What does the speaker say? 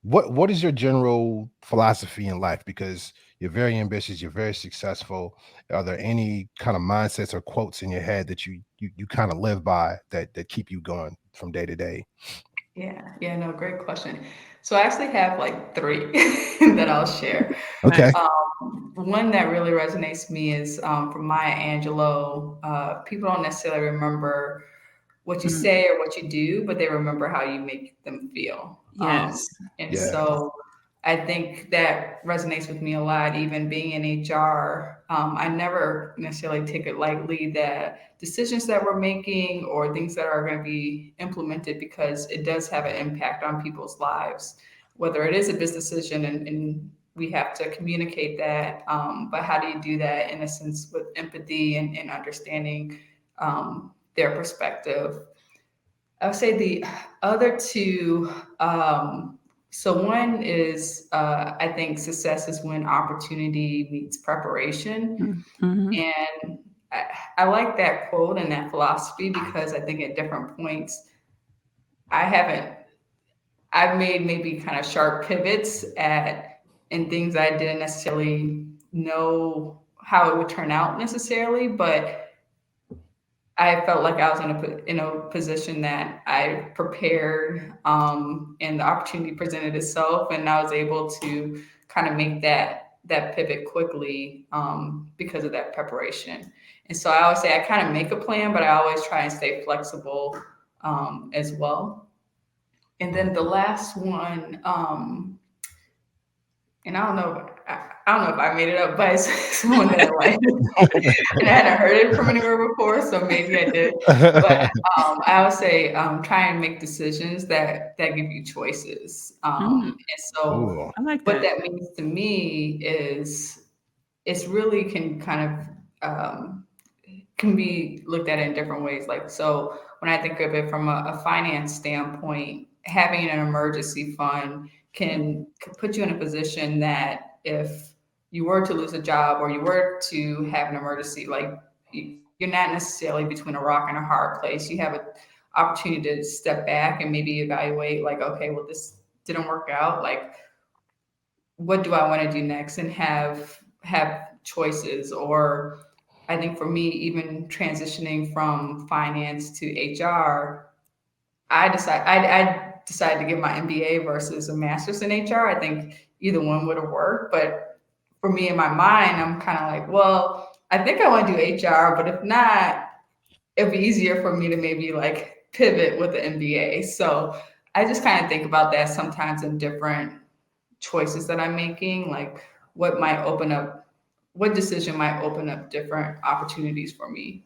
what is your general philosophy in life? Because you're very ambitious, you're very successful. Are there any kind of mindsets or quotes in your head that you kind of live by that keep you going from day to day? Yeah, no, great question. So I actually have like three that I'll share. Okay. Nice. One that really resonates with me is from Maya Angelou. People don't necessarily remember what you Mm, say or what you do, but they remember how you make them feel. yes. And Yeah. so I think that resonates with me a lot, even being in HR. I never necessarily take it lightly that decisions that we're making or things that are going to be implemented, because it does have an impact on people's lives, whether it is a business decision and we have to communicate that. But how do you do that in a sense with empathy and understanding their perspective? I would say the other two, so one is, I think success is when opportunity meets preparation. Mm-hmm. And I like that quote and that philosophy because I think at different points, I haven't, I've made maybe kind of sharp pivots at in things I didn't necessarily know how it would turn out necessarily, but I felt like I was in a position that I prepared, and the opportunity presented itself, and I was able to kind of make that pivot quickly because of that preparation. And so I always say I kind of make a plan, but I always try and stay flexible as well. And then the last one, and I don't know if I made it up, but it's someone that I like, and I hadn't heard it from anywhere before, so maybe I did. But I would say try and make decisions that give you choices. Mm, And so Ooh. I like what that. that means to me is it's really can kind of can be looked at in different ways. Like, so when I think of it from a finance standpoint, having an emergency fund can put you in a position that if you were to lose a job or you were to have an emergency, like you're not necessarily between a rock and a hard place. You have an opportunity to step back and maybe evaluate, like, okay, well, this didn't work out. Like, what do I want to do next, and have choices. Or I think for me, even transitioning from finance to HR, I decided to get my MBA versus a master's in HR. I think either one would have worked, but for me in my mind, I'm kind of like, well, I think I want to do HR, but if not, it'd be easier for me to maybe like pivot with the MBA. So I just kind of think about that sometimes in different choices that I'm making, like what might open up, what decision might open up different opportunities for me.